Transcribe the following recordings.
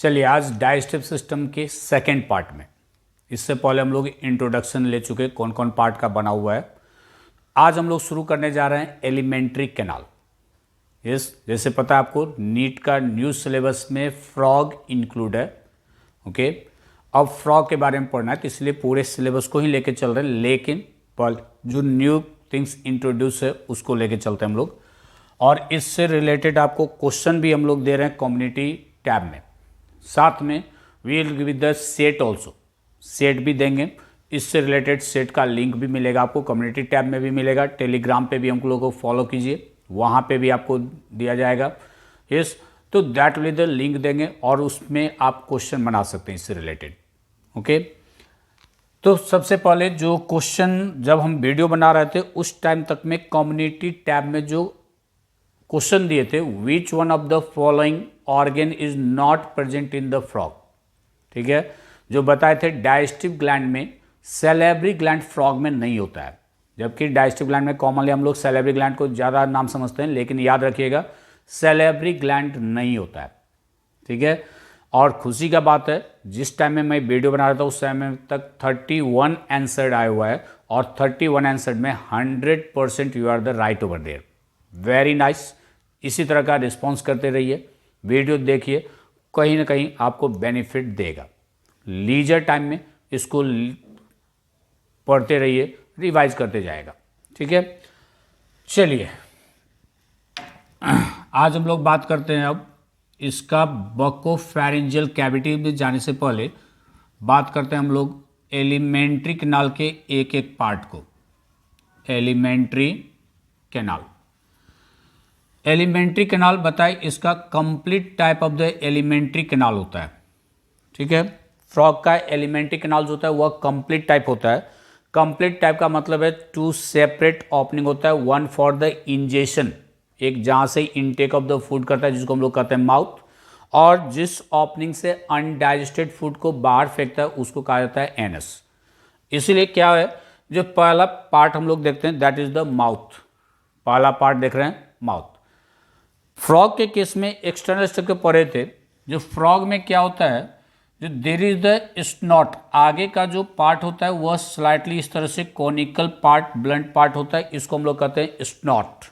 चलिए आज digestive system के सेकेंड पार्ट में, इससे पहले हम लोग इंट्रोडक्शन ले चुके कौन कौन पार्ट का बना हुआ है। आज हम लोग शुरू करने जा रहे हैं एलिमेंट्री कैनाल। यस, जैसे पता है आपको नीट का न्यू सिलेबस में फ्रॉग इंक्लूड है। ओके, अब फ्रॉग के बारे में पढ़ना है तो इसलिए पूरे सिलेबस को ही लेके चल रहे हैं, लेकिन जो न्यू थिंग्स इंट्रोड्यूस है उसको लेके चलते हैं हम लोग। और इससे रिलेटेड आपको क्वेश्चन भी हम लोग दे रहे हैं कम्युनिटी टैब में। साथ में we will give the set also, set भी देंगे। इससे रिलेटेड सेट का लिंक भी मिलेगा आपको, कम्युनिटी टैब में भी मिलेगा। टेलीग्राम पे भी हम लोगों को फॉलो कीजिए, वहाँ पे भी आपको दिया जाएगा। यस, तो दैट विल द लिंक देंगे और उसमें आप क्वेश्चन बना सकते हैं इससे रिलेटेड। ओके, तो सबसे पहले जो क्वेश्चन जब हम वीडियो बना रहे थे उस टाइम तक में कम्युनिटी टैब में जो क्वेश्चन दिए थे, which one of the following organ is not present in the frog, ठीक है, जो बताए थे डाइजेस्टिव ग्लैंड में सैलिवरी ग्लैंड फ्रॉग में नहीं होता है, जबकि डाइजेस्टिव ग्लैंड में कॉमनली हम लोग सैलिवरी ग्लैंड को ज़्यादा नाम समझते हैं, लेकिन याद रखिएगा सैलिवरी ग्लैंड नहीं होता है, ठीक है। और खुशी का बात है जिस टाइम में मैं वीडियो बना रहा था उस टाइम में तक 31 आंसर आया हुआ है और 31 आंसर में 100% you are the right over there. Very nice, इसी तरह का रिस्पॉन्स करते रहिए, वीडियो देखिए, कहीं ना कहीं आपको बेनिफिट देगा। लीजर टाइम में इसको पढ़ते रहिए, रिवाइज करते जाएगा, ठीक है। चलिए आज हम लोग बात करते हैं अब इसका बकोफैरिंजियल कैविटी में जाने से पहले बात करते हैं हम लोग एलिमेंट्री कैनाल के एक एक पार्ट को। एलिमेंट्री कैनाल, एलिमेंट्री कैनाल बताए इसका complete type of the alimentary canal होता है, ठीक है। फ्रॉग का एलिमेंट्री कैनाल जो होता है वह कंप्लीट टाइप होता है। कंप्लीट टाइप का मतलब है 2 सेपरेट ओपनिंग होता है, वन फॉर द इंजेशन, एक जहाँ से इनटेक ऑफ द फूड करता है जिसको हम लोग कहते हैं माउथ, और जिस ओपनिंग से अनडाइजेस्टेड फूड को बाहर फेंकता है उसको कहा जाता है एनस। इसीलिए क्या है, जो पहला पार्ट हम लोग देखते हैं दैट इज द माउथ। पहला पार्ट देख रहे हैं माउथ। फ्रॉग के केस में एक्सटर्नल स्ट्रक्चर पढ़े थे, जो फ्रॉग में क्या होता है, जो देर इज द स्नॉट, आगे का जो पार्ट होता है वह स्लाइटली इस तरह से कॉनिकल पार्ट, ब्लंट पार्ट होता है, इसको हम लोग कहते हैं स्नॉट,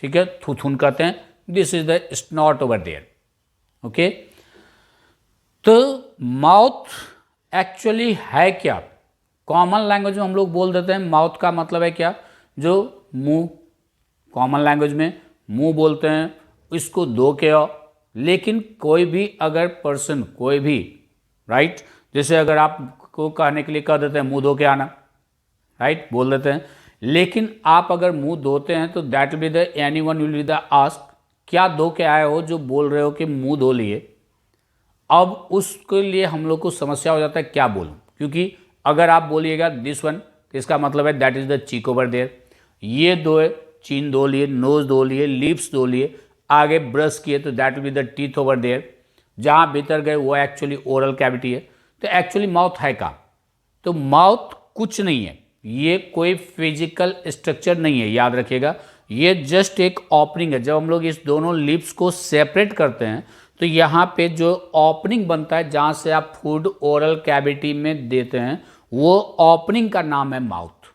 ठीक है, थुथुन कहते हैं। This is the snout over there. Okay, तो माउथ एक्चुअली है क्या, कॉमन लैंग्वेज में हम लोग बोल देते हैं माउथ का मतलब है क्या, जो मुंह, कॉमन लैंग्वेज में मुंह बोलते हैं, इसको धो के आओ। लेकिन कोई भी अगर पर्सन, कोई भी राइट, जैसे अगर आपको कहने के लिए कह देते हैं मुंह धो के आना, राइट, बोल देते हैं, लेकिन आप अगर मुंह धोते हैं तो that will be the anyone will be the ask, क्या धो के आए हो, जो बोल रहे हो कि मुंह धो लिए। अब उसके लिए हम लोग को समस्या हो जाता है क्या बोलूं, क्योंकि अगर आप बोलिएगा दिस वन तो इसका मतलब है that is the cheek over there, ये धोए, चीन धो लिए, नोज धो लिए, लिप्स धो लिए, आगे ब्रश किए तो that will be the teeth over there, जहां भीतर गए वो एक्चुअली ओरल कैविटी है। तो एक्चुअली माउथ है का, तो माउथ कुछ नहीं है, ये कोई फिजिकल स्ट्रक्चर नहीं है, याद रखिएगा, ये जस्ट एक ओपनिंग है। जब हम लोग इस दोनों लिप्स को सेपरेट करते हैं तो यहाँ पे जो ओपनिंग बनता है जहाँ से आप फूड ओरल कैविटी में देते हैं वो ओपनिंग का नाम है माउथ,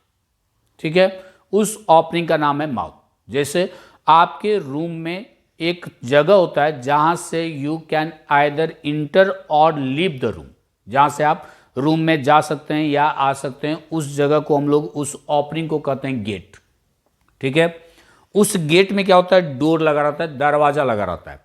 ठीक है, उस ओपनिंग का नाम है माउथ। जैसे आपके रूम में एक जगह होता है जहाँ से यू कैन आइदर इंटर और लीव द रूम, जहाँ से आप रूम में जा सकते हैं या आ सकते हैं, उस जगह को हम लोग, उस ओपनिंग को कहते हैं गेट, ठीक है। उस गेट में क्या होता है, डोर लगा रहता है, दरवाजा लगा रहता है।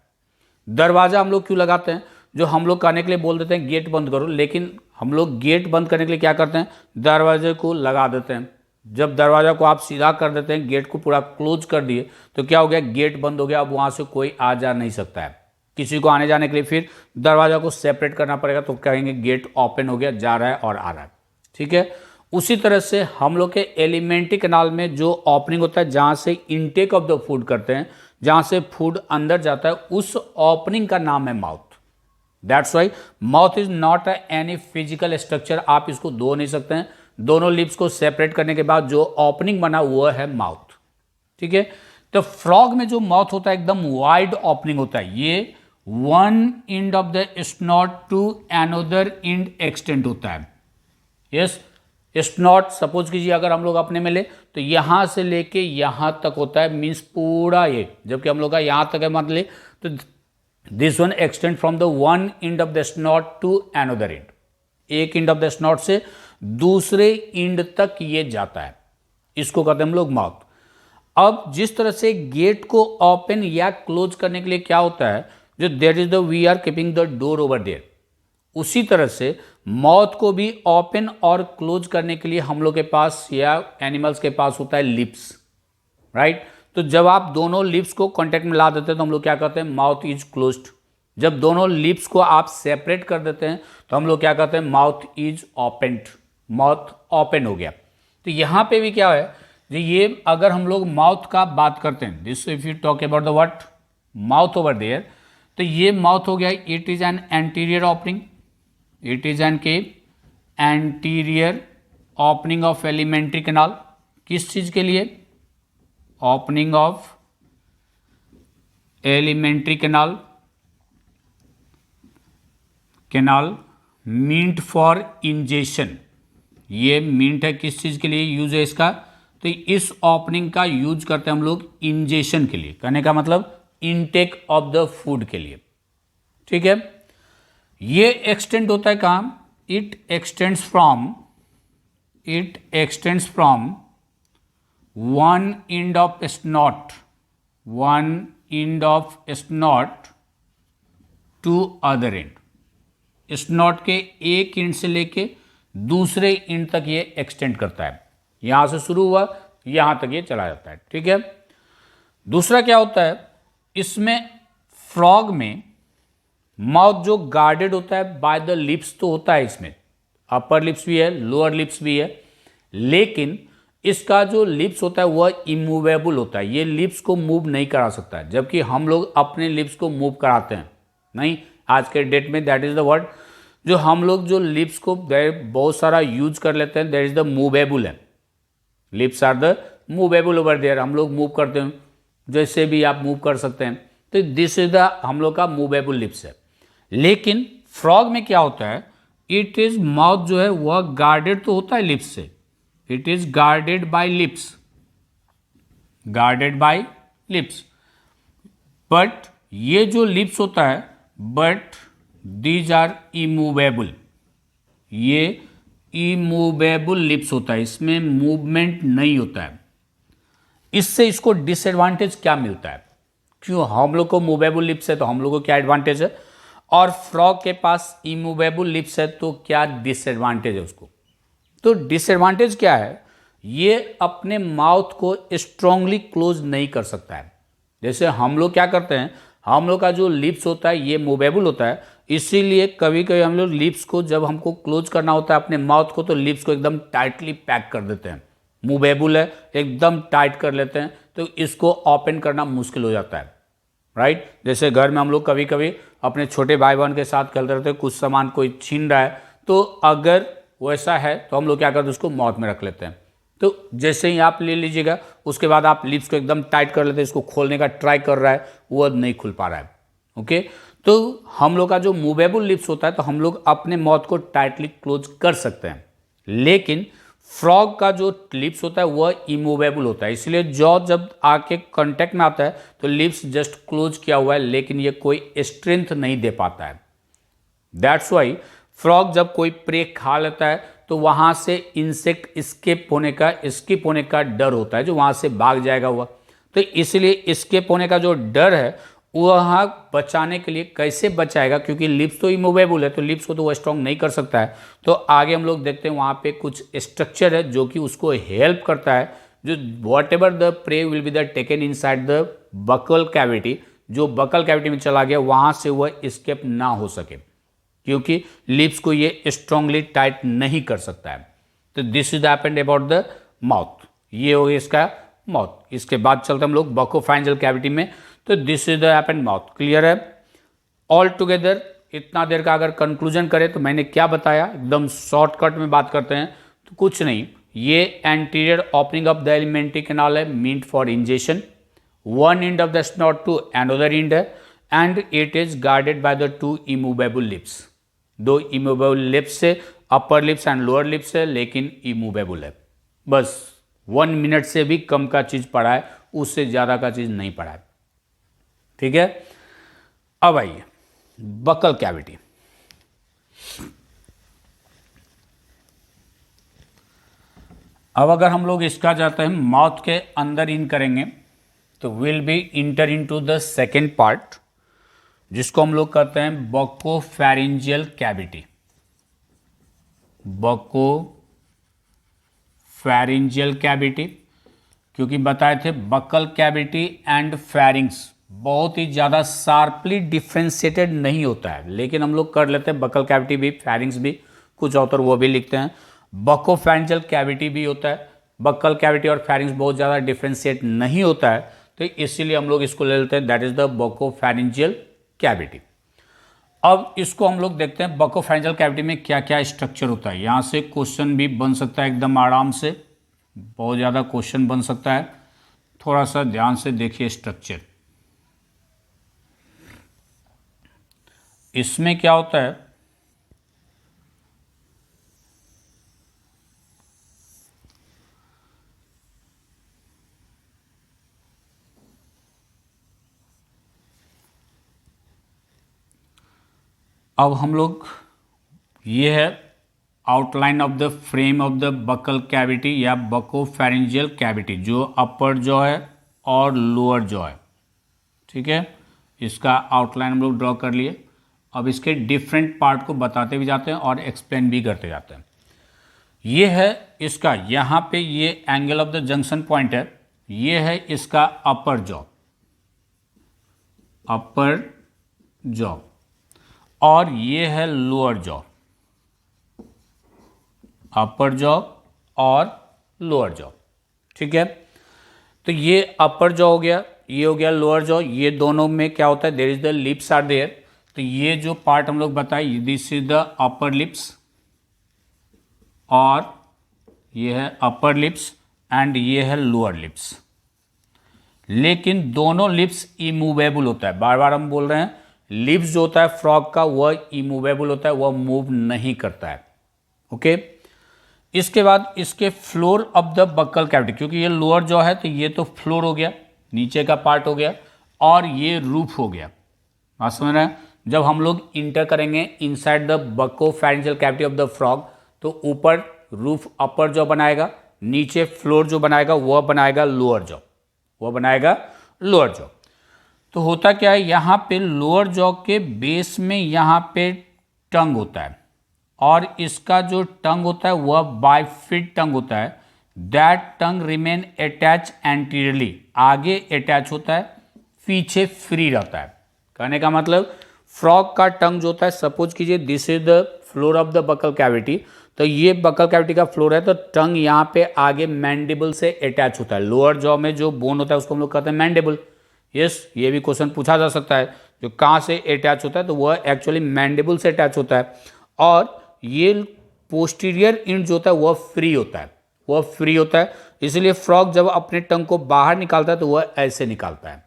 दरवाजा हम लोग क्यों लगाते हैं, जो हम लोग कहने के लिए बोल देते हैं गेट बंद करो, लेकिन हम लोग गेट बंद करने के लिए क्या करते हैं, दरवाजे को लगा देते हैं। जब दरवाजा को आप सीधा कर देते हैं, गेट को पूरा क्लोज कर दिए, तो क्या हो गया, गेट बंद हो गया, अब वहां से कोई आ जा नहीं सकता है। किसी को आने जाने के लिए फिर दरवाजा को सेपरेट करना पड़ेगा, तो कहेंगे गेट ओपन हो गया, जा रहा है और आ रहा है, ठीक है। उसी तरह से हम लोग के एलिमेंट्री कैनाल में जो ओपनिंग होता है जहाँ से इनटेक ऑफ द फूड करते हैं, जहाँ से फूड अंदर जाता है, उस ओपनिंग का नाम है mouth. That's why mouth is not any physical structure, आप इसको धो नहीं सकते हैं। दोनों लिप्स को सेपरेट करने के बाद जो ओपनिंग बना वो है माउथ, ठीक है। तो फ्रॉग में जो माउथ होता है एकदम वाइड ओपनिंग होता है, ये one end of the snout to another end extend होता है। यस, स्नॉट सपोज कीजिए अगर हम लोग अपने में ले तो यहां से लेके यहां तक होता है, मीन्स पूरा ये, जबकि हम लोग का यहां तक है मान ले तो this one extend from the one end of the snout to another end, एक एंड ऑफ द स्नॉट से दूसरे एंड तक ये जाता है, इसको कहते हैं हम लोग माउथ। अब जिस तरह से गेट को ओपन या क्लोज करने के लिए क्या होता है, जो there is the we are keeping the door over there, उसी तरह से माउथ को भी ओपन और क्लोज करने के लिए हम लोग के पास या एनिमल्स के पास होता है लिप्स, राइट। तो जब आप दोनों लिप्स को कांटेक्ट में ला देते हैं तो हम लोग क्या कहते हैं, माउथ इज क्लोज्ड। जब दोनों लिप्स को आप सेपरेट कर देते हैं तो हम लोग क्या कहते हैं, mouth is opened, mouth open हो गया। तो यहाँ पे भी क्या है, ये अगर हम लोग माउथ का बात करते हैं, this if you talk about the what mouth over there, तो ये माउथ हो गया, it is an anterior opening, it is an के anterior opening of alimentary canal. किस चीज के लिए, opening of alimentary canal, canal meant for ingestion. ये मींट है किस चीज के लिए यूज है इसका, तो इस ओपनिंग का यूज करते हैं हम लोग इंजेशन के लिए, कहने का मतलब इनटेक ऑफ द फूड के लिए, ठीक है। ये एक्सटेंड होता है कहां, it extends from one end of snout, one end of snout to other end. Snout के एक एंड से लेके दूसरे एंड तक ये एक्सटेंड करता है, यहां से शुरू हुआ यहां तक ये चला जाता है, ठीक है। दूसरा क्या होता है, इसमें फ्रॉग में माउथ जो गार्डेड होता है बाय द लिप्स तो होता है, इसमें अपर लिप्स भी है लोअर लिप्स भी है, लेकिन इसका जो लिप्स होता है वह इमूवेबल होता है, ये लिप्स को मूव नहीं करा सकता है, जबकि हम लोग अपने लिप्स को मूव कराते हैं। नहीं, आज के डेट में दैट इज द वर्ड, जो हम लोग जो लिप्स को बहुत सारा यूज कर लेते हैं, दैट इज द मूवेबल है, lips are the movable over there, हम लोग मूव करते हैं, जैसे भी आप मूव कर सकते हैं, तो दिस इज द हम लोग का मूवेबल लिप्स है। लेकिन फ्रॉग में क्या होता है, इट इज माउथ जो है वह गार्डेड तो होता है लिप्स से, it is guarded bye lips, guarded by lips, but ये जो लिप्स होता है, बट दीज आर इमूवेबल, ये इमूवेबल लिप्स होता है, इसमें मूवमेंट नहीं होता है। इससे इसको डिसएडवांटेज क्या मिलता है, क्यों हम लोग को मूवेबल लिप्स है तो हम लोग को क्या एडवांटेज है, और फ्रॉग के पास इमूवेबल लिप्स है तो क्या डिसएडवांटेज है उसको। तो डिसएडवांटेज क्या है, ये अपने माउथ को स्ट्रांगली क्लोज नहीं कर सकता है। जैसे हम लोग क्या करते हैं, हम लोग का जो लिप्स होता है ये मूवेबल होता है, इसीलिए कभी कभी हम लोग लिप्स को जब हमको क्लोज करना होता है अपने माउथ को, तो लिप्स को एकदम टाइटली पैक कर देते हैं, मूवेबल है एकदम टाइट कर लेते हैं, तो इसको ओपन करना मुश्किल हो जाता है, राइट। जैसे घर में हम लोग कभी कभी अपने छोटे भाई बहन के साथ खेलते रहते हैं, कुछ सामान कोई छीन रहा है, तो अगर वैसा है तो हम लोग क्या करते हैं, उसको माउथ में रख लेते हैं। तो जैसे ही आप ले लीजिएगा उसके बाद आप लिप्स को एकदम टाइट कर लेते हैं, इसको खोलने का ट्राई कर रहा है, वो नहीं खुल पा रहा है, ओके। तो हम लोग का जो मूवेबल लिप्स होता है तो हम लोग अपने माउथ को टाइटली क्लोज कर सकते हैं, लेकिन फ्रॉग का जो लिप्स होता है वह इमूवेबल होता है, इसलिए जॉ जब आके कांटेक्ट में आता है तो लिप्स जस्ट क्लोज किया हुआ है, लेकिन ये कोई स्ट्रेंथ नहीं दे पाता है। दैट्स वाई फ्रॉग जब कोई प्रे खा लेता है तो वहां से इंसेक्ट स्किप होने का डर होता है, जो वहां से भाग जाएगा वह, तो इसलिए स्किप होने का जो डर है वह बचाने के लिए कैसे बचाएगा, क्योंकि लिप्स तो इमूवेबल है तो लिप्स को तो वह स्ट्रॉन्ग नहीं कर सकता है। तो आगे हम लोग देखते हैं वहाँ पे कुछ स्ट्रक्चर है जो कि उसको हेल्प करता है, जो what ever the prey will be the taken inside the buccal cavity, जो बकल कैविटी में चला गया वहाँ से वह स्केप ना हो सके, क्योंकि लिप्स को ये स्ट्रांगली टाइट नहीं कर सकता है। तो this is happened about the mouth, ये हो गया इसका माउथ। इसके बाद चलते हम लोग बकोफैरिंजियल कैविटी में, तो this is the happened mouth. Clear है ऑल टुगेदर? इतना देर का अगर कंक्लूजन करें तो मैंने क्या बताया, एकदम शॉर्टकट में बात करते हैं तो कुछ नहीं, ये anterior opening of the alimentary canal है meant for ingestion, one end of the snout to another end है, and it is guarded by the 2 immovable lips. 2 immovable lips से, upper lips and lower lips है, लेकिन immovable है। बस 1 minute से भी कम का चीज पढ़ा है, उससे ज्यादा का चीज नहीं पढ़ा है। ठीक है, अब आइए बकल कैविटी। अब अगर हम लोग इसका जाते हैं माउथ के अंदर इन करेंगे तो will be inter into the second part, जिसको हम लोग कहते हैं बकोफैरिंजियल कैविटी। बकोफैरिंजियल कैविटी, क्योंकि बताए थे बकल कैविटी एंड फैरिंग्स बहुत ही ज़्यादा शार्पली डिफ्रेंशिएटेड नहीं होता है, लेकिन हम लोग कर लेते हैं बकल कैविटी भी, फैरिंग्स भी, कुछ ऑथर वो भी लिखते हैं। बकोफैरिंजियल कैविटी भी होता है। बकल कैविटी और फैरिंग्स बहुत ज़्यादा डिफ्रेंशिएट नहीं होता है, तो इसीलिए हम लोग इसको ले लेते हैं, that is the buccopharyngeal cavity. अब इसको हम लोग देखते हैं बकोफैरिंजियल कैविटी में क्या क्या स्ट्रक्चर होता है। यहाँ से क्वेश्चन भी बन सकता है एकदम आराम से, बहुत ज़्यादा क्वेश्चन बन सकता है। थोड़ा सा ध्यान से देखिए स्ट्रक्चर। इसमें क्या होता है, अब हम लोग, ये है outline of the frame of the buccal cavity या बकोफैरिंजियल कैविटी, जो अपर जॉ है और लोअर जॉ है। ठीक है, इसका आउटलाइन हम लोग ड्रॉ कर लिए। अब इसके डिफरेंट पार्ट को बताते भी जाते हैं और एक्सप्लेन भी करते जाते हैं। ये है इसका, यहाँ पे ये angle of the junction point है, ये है इसका अपर जॉ, अपर जॉ, और ये है लोअर जॉ, अपर जॉ और लोअर जॉ। ठीक है, तो ये अपर जॉ हो गया, ये हो गया लोअर जॉ। ये दोनों में क्या होता है, there is the lips are there. तो ये जो पार्ट हम लोग बताए, this is the upper lips, और ये है अपर लिप्स एंड ये है लोअर लिप्स। लेकिन दोनों लिप्स इमूवेबल होता है। बार बार हम बोल रहे हैं, लिप्स जो होता है फ्रॉग का वह इमूवेबल होता है, वह मूव नहीं करता है। ओके, इसके बाद इसके floor of the buccal cavity, क्योंकि ये लोअर जॉ है तो ये तो फ्लोर हो गया, नीचे का पार्ट हो गया, और ये रूफ हो गया। बात समझ रहे हैं, जब हम लोग इंटर करेंगे inside the buccopharyngeal cavity of the frog, तो ऊपर रूफ अपर जॉ बनाएगा, नीचे फ्लोर जो बनाएगा वह बनाएगा लोअर जॉ, वह बनाएगा लोअर जॉ। तो होता क्या है, यहाँ पे लोअर जॉ के बेस में यहाँ पे टंग होता है, और इसका जो टंग होता है वह बाइफिड टंग होता है। That tongue remain attach anteriorly, आगे अटैच होता है, पीछे फ्री रहता है। कहने का मतलब फ्रॉग का टंग जो होता है, सपोज कीजिए this is the floor of the buccal cavity, तो ये बकल कैविटी का फ्लोर है, तो टंग यहाँ पे आगे मैंडिबल से अटैच होता है। लोअर जॉ में जो बोन होता है उसको हम लोग कहते हैं मैंडिबल। यस, ये भी क्वेश्चन पूछा जा सकता है, जो कहाँ से अटैच होता है, तो वह एक्चुअली मैंडिबल से अटैच होता है। और ये पोस्टीरियर इंड जो होता है वह फ्री होता है, वह फ्री होता है। इसलिए फ्रॉग जब अपने टंग को बाहर निकालता है तो वह ऐसे निकालता है,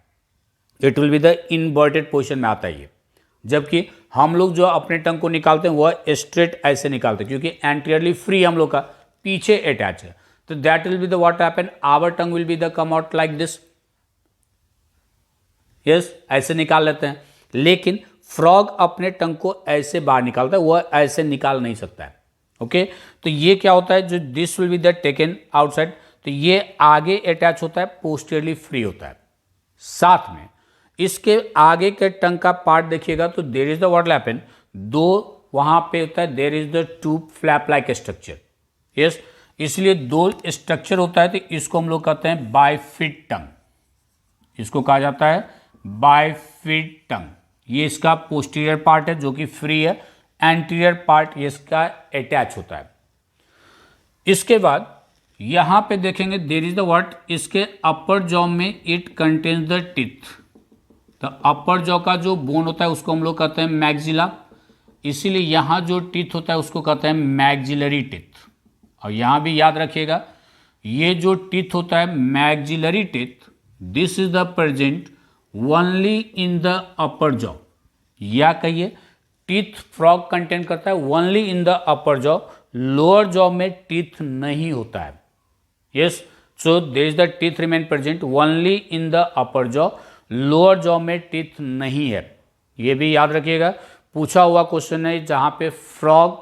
it will be the inverted position में आता है ये। जबकि हम लोग जो अपने टंग को निकालते हैं वह स्ट्रेट ऐसे निकालते हैं, क्योंकि एंटीरियरली फ्री हम लोग का, पीछे अटैच है। तो that will be the what happen, our tongue will be the come out like this. Yes, ऐसे निकाल लेते हैं। लेकिन फ्रॉग अपने टंग को ऐसे बाहर निकालता है, वह ऐसे निकाल नहीं सकता है। ओके, तो ये क्या होता है, जो this will be the taken outside, तो ये आगे अटैच होता है, पोस्टीरियरली फ्री होता है। साथ में इसके आगे के टंग का पार्ट देखिएगा तो there is the what happen, दो वहां पे होता है, there is the two flap like structure. Yes, इसलिए दो स्ट्रक्चर होता है, तो इसको हम लोग कहते हैं बाइफिड टंग, इसको कहा जाता है बाइफिड टंग। ये इसका पोस्टीरियर पार्ट है जो कि फ्री है, एंटीरियर पार्ट ये इसका अटैच होता है। इसके बाद यहां पे देखेंगे देयर इज द व्हाट, इसके अपर जॉ में इट कंटेन्स द टीथ। तो अपर जॉ का जो बोन होता है उसको हम लोग कहते हैं मैग्जिला, इसीलिए यहां जो टीथ होता है उसको कहते हैं मैग्जिलरी टीथ। और यहां भी याद रखिएगा, ये जो टीथ होता है maxillary teeth, this is the present only in the upper jaw, या कहिए टीथ फ्रॉग कंटेन करता है only in the upper jaw, lower jaw में टीथ नहीं होता है। Yes, so there is the teeth remain present only in the upper jaw, lower jaw में teeth नहीं है। ये भी याद रखिएगा, पूछा हुआ क्वेश्चन है जहाँ पे फ्रॉग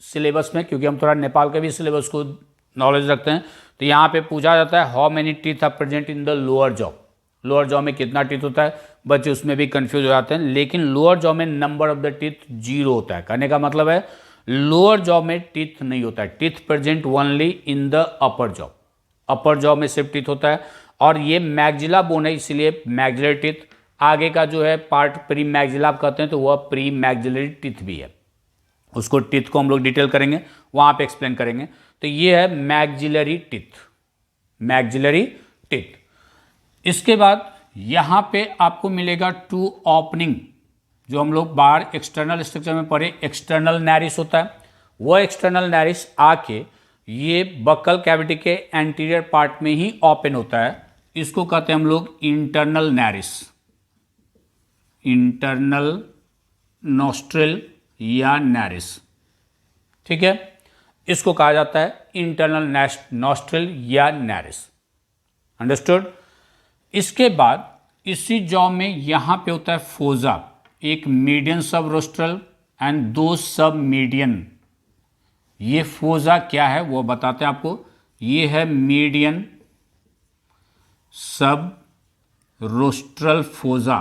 सिलेबस में, क्योंकि हम थोड़ा नेपाल के भी सिलेबस को नॉलेज रखते हैं, तो यहाँ पे पूछा जाता है how many teeth are present in the lower jaw, lower jaw में कितना टीथ होता है, बच्चे उसमें भी कंफ्यूज हो जाते हैं। लेकिन लोअर जॉ में नंबर ऑफ द टीथ 0 होता है, कहने का मतलब है लोअर जॉ में टीथ नहीं होता है, teeth present only in the upper jaw, upper jaw में सिर्फ टीथ होता है। और ये मैग्जिला बोन है, इसलिए मैग्जिलरी टीथ, आगे का जो है पार्ट प्री मैग्जिला आप कहते हैं, तो वह प्री मैग्जिलरी टीथ भी है, उसको टीथ को हम लोग डिटेल करेंगे, वहाँ पे एक्सप्लेन करेंगे। तो ये है मैग्जिलरी टीथ, मैग्जिलरी टीथ। इसके बाद यहाँ पे आपको मिलेगा टू ओपनिंग, जो हम लोग बाहर एक्सटर्नल स्ट्रक्चर में पढ़े, एक्सटर्नल नैरिस होता है, वह एक्सटर्नल नैरिस आके ये बक्कल कैविटी के एंटीरियर पार्ट में ही ओपन होता है, इसको कहते हैं हम लोग इंटरनल नैरिस, इंटरनल नॉस्ट्रिल या नैरिस, ठीक है, इसको कहा जाता है इंटरनल नॉस्ट्रिल या नैरिस। अंडरस्टूड। इसके बाद इसी जॉ में यहाँ पे होता है फोजा, एक मीडियन सब रोस्ट्रल एंड 2 सब मीडियन। ये फोजा क्या है वो बताते हैं आपको, ये है मीडियन सब रोस्ट्रल फोजा,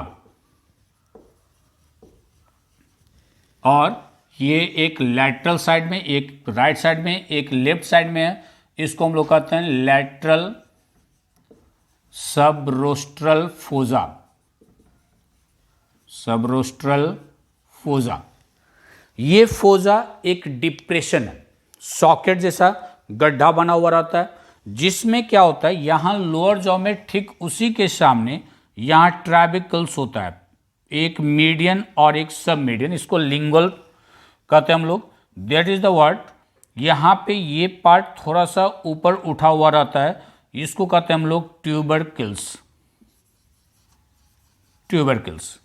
और ये एक लैटरल साइड में, एक राइट साइड में, एक लेफ्ट साइड में है, इसको हम लोग कहते हैं लैटरल सबरोस्ट्रल फोजा, सबरोस्ट्रल फोजा। ये फोजा एक डिप्रेशन है, सॉकेट जैसा गड्ढा बना हुआ रहता है, जिसमें क्या होता है यहाँ लोअर जॉ में ठीक उसी के सामने यहाँ ट्रैबिकल्स होता है, एक मीडियन और एक सब मीडियन, इसको लिंगुअल कहते हैं हम लोग, दैट इज द वर्ड। यहाँ पे ये पार्ट थोड़ा सा ऊपर उठा हुआ रहता है, इसको कहते हैं हम लोग ट्यूबरकिल्स, ट्यूबरकिल्स,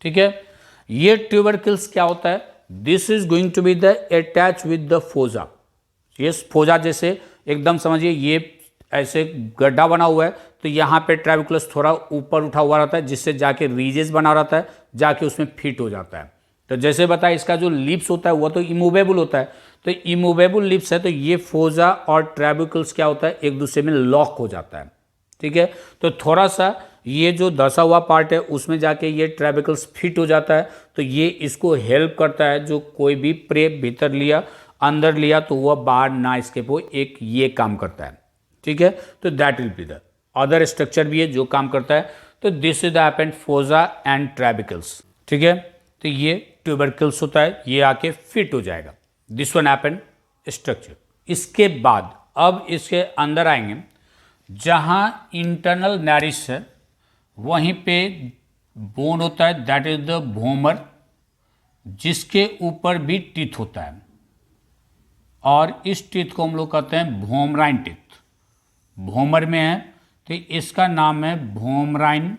ठीक है। ये ट्यूबरकिल्स क्या होता है, this is going to be the attach with the fossa. ये फोजा जैसे एकदम समझिए ये ऐसे गड्ढा बना हुआ है, तो यहाँ पे ट्रैबिकुलस थोड़ा ऊपर उठा हुआ रहता है, जिससे जाके रीजेस बना रहता है, जाके उसमें फिट हो जाता है। तो जैसे बताया इसका जो लिप्स होता है वो तो इमूवेबल होता है, तो इमूवेबल लिप्स है, तो ये फोजा और ट्रैबिकल्स क्या होता है एक दूसरे में लॉक हो जाता है, ठीक है। तो थोड़ा सा ये जो धसा हुआ पार्ट है उसमें जाके ये ट्रैबिकल्स फिट हो जाता है, तो ये इसको हेल्प करता है, जो कोई भी प्रे भीतर लिया अंदर लिया तो वह बाहर ना एस्केप हो, एक ये काम करता है, ठीक है। तो that will be the other structure भी है जो काम करता है। तो this is the happened fossa and trabecules, ठीक है। तो ये ट्यूबरकिल्स होता है, ये आके फिट हो जाएगा, दिस वन हैपेंड स्ट्रक्चर। इसके बाद अब इसके अंदर आएंगे, जहाँ इंटरनल नैरिस है वहीं पे बोन होता है, दैट इज द भोमर, जिसके ऊपर भी टीथ होता है, और इस टीथ को हम लोग कहते हैं भोमराइन टीथ, भोमर में है तो इसका नाम है vomerine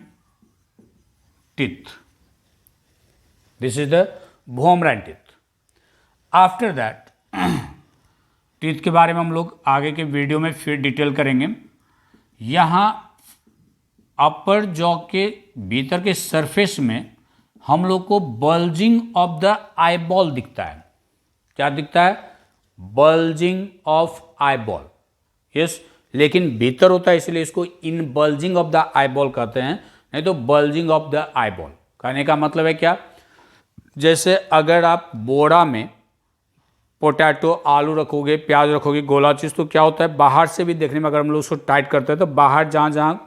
teeth, this is the vomerine teeth. After that teeth के बारे में हम लोग आगे के वीडियो में फिर डिटेल करेंगे। यहाँ अपर जॉ के भीतर के सरफेस में हम लोग को बल्जिंग ऑफ द आईबॉल दिखता है, क्या दिखता है, बल्जिंग ऑफ आईबॉल, यस, लेकिन भीतर होता है इसलिए इसको इन बल्जिंग ऑफ द आईबॉल कहते हैं, नहीं तो बल्जिंग ऑफ द आईबॉल कहने का मतलब है क्या, जैसे अगर आप बोरा में पोटैटो आलू रखोगे, प्याज रखोगे, गोला चीज़, तो क्या होता है बाहर से भी देखने में अगर हम लोग उसको टाइट करते हैं तो बाहर जहाँ जहाँ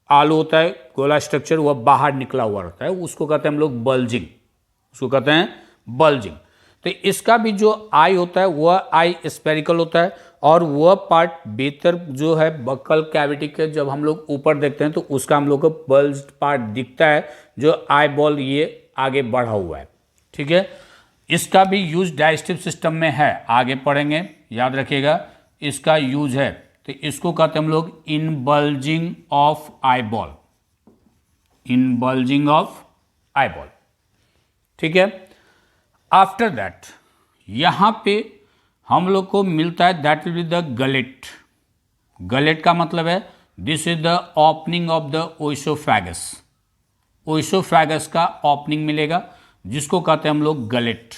आलू होता है गोला स्ट्रक्चर वह बाहर निकला हुआ रहता है, उसको कहते हैं हम लोग बल्जिंग, उसको कहते हैं बल्जिंग। तो इसका भी जो आई होता है वह आई स्पेरिकल होता है, और वह पार्ट भीतर जो है बक्कल कैविटी के जब हम लोग ऊपर देखते हैं तो उसका हम लोग को बल्ज्ड पार्ट दिखता है, जो आई बॉल ये आगे बढ़ा हुआ है, ठीक है। इसका भी यूज डाइजेस्टिव सिस्टम में है, आगे पढ़ेंगे, याद रखिएगा इसका यूज है। तो इसको कहते हैं हम लोग inbulging of eye ball, inbulging of eyeball. ठीक है, आफ्टर दैट यहाँ पे हम लोग को मिलता है that will be the gullet. Gullet का मतलब है this is the opening of the oesophagus. Oesophagus का ओपनिंग मिलेगा जिसको कहते हैं हम लोग गलेट।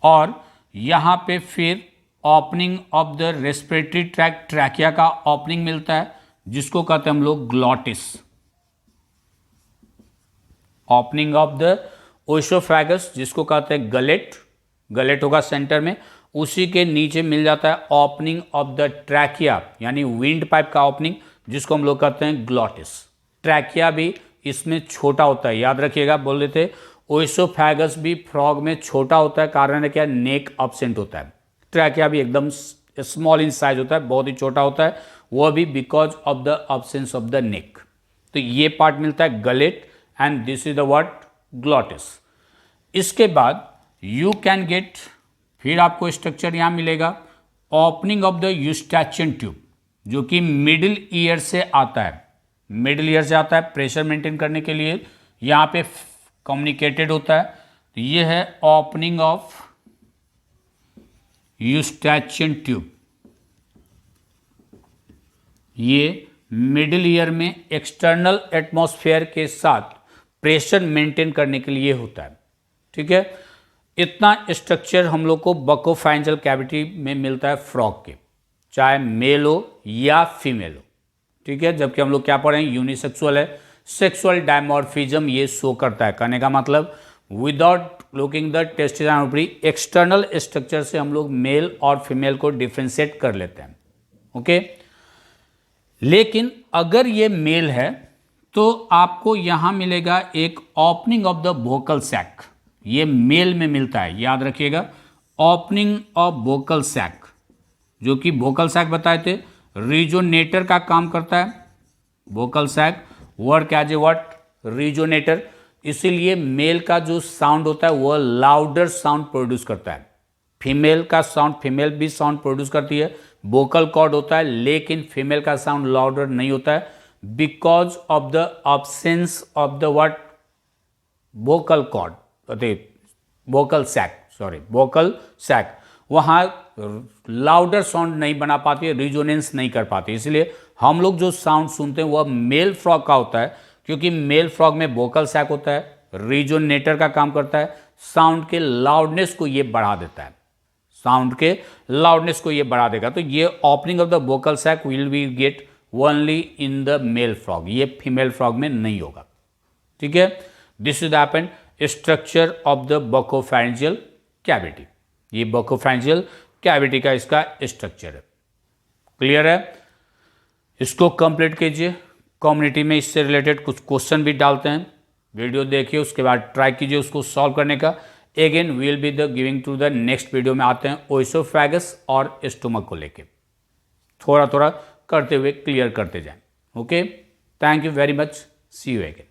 और यहाँ पे फिर opening of the respiratory tract, trachea का ओपनिंग मिलता है जिसको कहते हैं हम लोग ग्लॉटिस। ओपनिंग ऑफ द ओइसोफैगस जिसको कहते हैं गलेट, गलेट होगा सेंटर में, उसी के नीचे मिल जाता है ओपनिंग ऑफ द ट्रैकिया यानी विंड पाइप का ओपनिंग जिसको हम लोग कहते हैं ग्लॉटिस। ट्रैकिया भी इसमें छोटा होता है, याद रखिएगा, बोल रहे थे ओइसोफैगस भी फ्रॉग में छोटा होता है, कारण है क्या, नेक अब्सेंट होता है। ट्रैकिया भी एकदम स्मॉल इन साइज होता है, बहुत ही छोटा होता है, वो भी because of the absence of the neck. तो ये पार्ट मिलता है gullet and this is the what, glottis. इसके बाद यू कैन गेट, फिर आपको स्ट्रक्चर यहां मिलेगा ओपनिंग ऑफ द यूस्टैचियन ट्यूब जो कि मिडिल ईयर से आता है। मिडिल ईयर से आता है प्रेशर मेंटेन करने के लिए, यहाँ पे कम्युनिकेटेड होता है। तो ये है ओपनिंग ऑफ यूस्टैचियन ट्यूब। ये मिडिल ईयर में एक्सटर्नल एटमॉस्फेयर के साथ प्रेशर मेंटेन करने के लिए होता है। ठीक है, इतना स्ट्रक्चर हम लोग को बकोफैरिंजियल कैविटी में मिलता है फ्रॉग के, चाहे मेल हो या फीमेल हो। ठीक है, जबकि हम लोग क्या पढ़े हैं, यूनिसेक्सुअल है, सेक्सुअल डायमॉर्फिज्म ये शो करता है। कहने का मतलब without looking the testis and ovary, external structure से हम लोग मेल और फीमेल को डिफ्रेंशिएट कर लेते हैं। ओके, लेकिन अगर ये मेल है तो आपको यहां मिलेगा एक opening of the vocal sac, ये मेल में मिलता है, याद रखिएगा, ओपनिंग ऑफ वोकल सैक, जो कि वोकल सैक बताए थे रिजोनेटर का काम करता है। Vocal sac work as a what, resonator, इसीलिए मेल का जो साउंड होता है वह लाउडर साउंड प्रोड्यूस करता है। फीमेल का साउंड, फीमेल भी साउंड प्रोड्यूस करती है, वोकल कॉर्ड होता है, लेकिन फीमेल का साउंड लाउडर नहीं होता है because of the absence of the what, vocal cord, vocal sac, sorry vocal sac, वहाँ लाउडर साउंड नहीं बना पाती है, रिजोनेंस नहीं कर पाती। इसलिए हम लोग जो साउंड सुनते हैं वह मेल फ्रॉग का होता है, क्योंकि मेल फ्रॉग में वोकल सैक होता है, रिजोनेटर का काम करता है, साउंड के लाउडनेस को ये बढ़ा देता है, साउंड के लाउडनेस को ये बढ़ा देगा। तो ये opening of the vocal sac will be get only in the male frog, ये फीमेल फ्रॉग में नहीं होगा। ठीक है, this is happened structure of the buccopharyngeal cavity, ये बकोफैरिंजियल कैविटी का इसका स्ट्रक्चर है। क्लियर है, इसको कंप्लीट कीजिए। कम्युनिटी में इससे रिलेटेड कुछ क्वेश्चन भी डालते हैं, वीडियो देखिए, उसके बाद ट्राई कीजिए उसको सॉल्व करने का। Again will be the giving to the next video में आते हैं ओइसोफैगस और स्टोमक को लेके, थोड़ा थोड़ा करते हुए क्लियर करते जाएं। Okay, thank you very much, see you again.